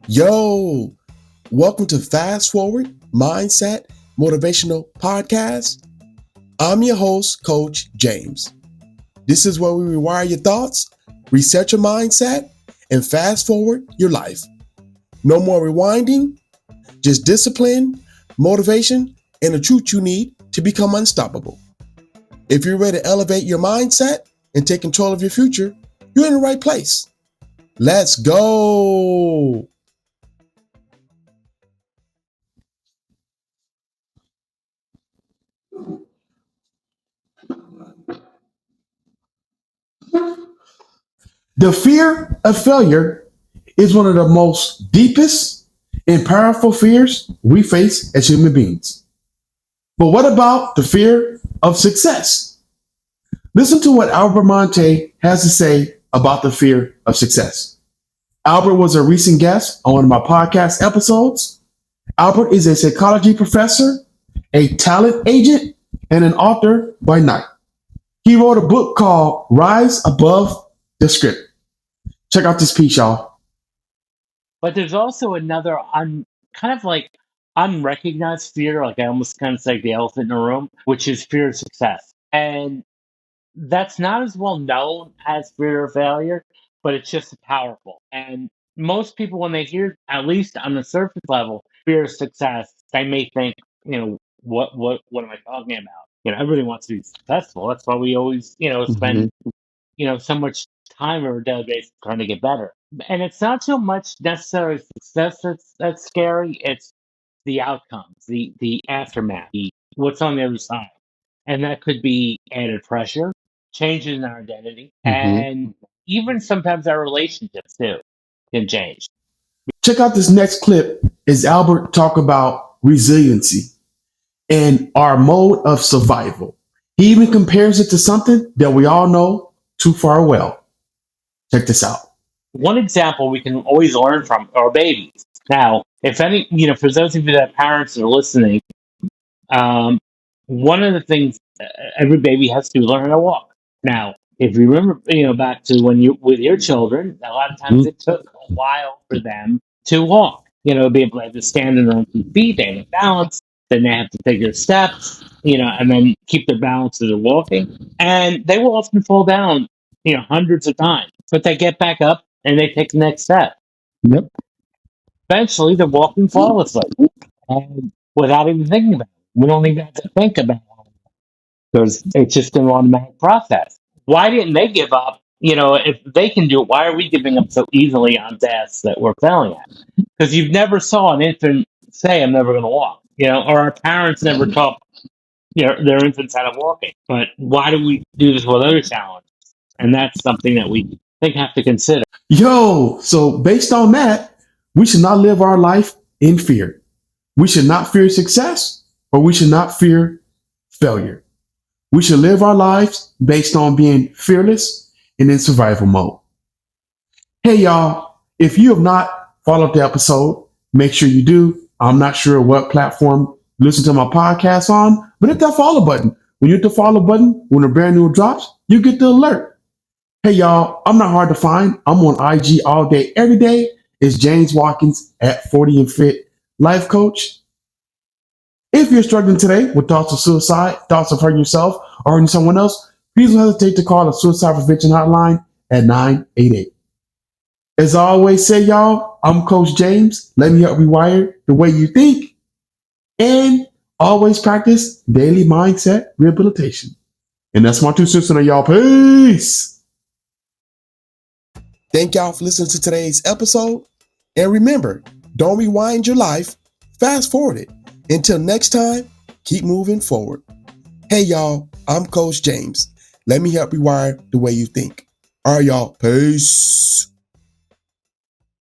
Yo, welcome to Fast Forward Mindset Motivational Podcast. I'm your host, Coach James. This is where we rewire your thoughts, reset your mindset, and fast forward your life. No more rewinding, just discipline, motivation, and the truth you need to become unstoppable. If you're ready to elevate your mindset and take control of your future, you're in the right place. Let's go. The fear of failure is one of the most deepest and powerful fears we face as human beings. But what about the fear of success? Listen to what Albert Bramante has to say about the fear of success. Albert was a recent guest on one of my podcast episodes. Albert is a psychology professor, a talent agent, and an author by night. He wrote a book called Rise Above the Script. Check out this piece, y'all. But there's also another unrecognized fear, like I almost kind of say the elephant in the room, which is fear of success. And that's not as well known as fear of failure, but it's just powerful. And most people, when they hear, at least on the surface level, fear of success, they may think, what am I talking about? Everybody wants to be successful. That's why we always, spend so much time over a daily basis trying to get better. And it's not so much necessarily success that's scary, it's the outcomes, the aftermath, what's on the other side. And that could be added pressure, changes in our identity, and even sometimes our relationships too can change. Check out this next clip as Albert talk about resiliency and our mode of survival. He even compares it to something that we all know too far well. Check this out. One example we can always learn from are babies. Now, if any, for those of you that parents are listening, one of the things every baby has to learn how to walk. Now, if you remember, back to when you with your children, a lot of times it took a while for them to walk. Be able to stand on their own 2 feet, they have balance, then they have to take their steps, and then keep their balance as they're walking. And they will often fall down, hundreds of times, but they get back up and they take the next step. Yep. Eventually, they're walking flawlessly, and without even thinking about it. We don't even have to think about it because it's just an automatic process. Why didn't they give up? If they can do it, why are we giving up so easily on tasks that we're failing at? Because you've never saw an infant say, "I'm never going to walk," or our parents never taught their infants how to walking. But why do we do this with other challenges? And that's something that we think have to consider. Yo, so based on that, we should not live our life in fear. We should not fear success, or we should not fear failure. We should live our lives based on being fearless and in survival mode. Hey, y'all, if you have not followed the episode, make sure you do. I'm not sure what platform you listen to my podcast on, but hit that follow button. When you hit the follow button, when a brand new drops, you get the alert. Hey, y'all, I'm not hard to find. I'm on IG all day, every day. It's James Watkins at 40 and Fit Life Coach. If you're struggling today with thoughts of suicide, thoughts of hurting yourself or hurting someone else, please don't hesitate to call the Suicide Prevention Hotline at 988. As I always say, y'all, I'm Coach James. Let me help rewire the way you think and always practice daily mindset rehabilitation. And that's my 2 cents on y'all. Peace. Thank y'all for listening to today's episode. And remember, don't rewind your life, fast forward it. Until next time, keep moving forward. Hey, y'all, I'm Coach James. Let me help rewire the way you think. All right, y'all. Peace.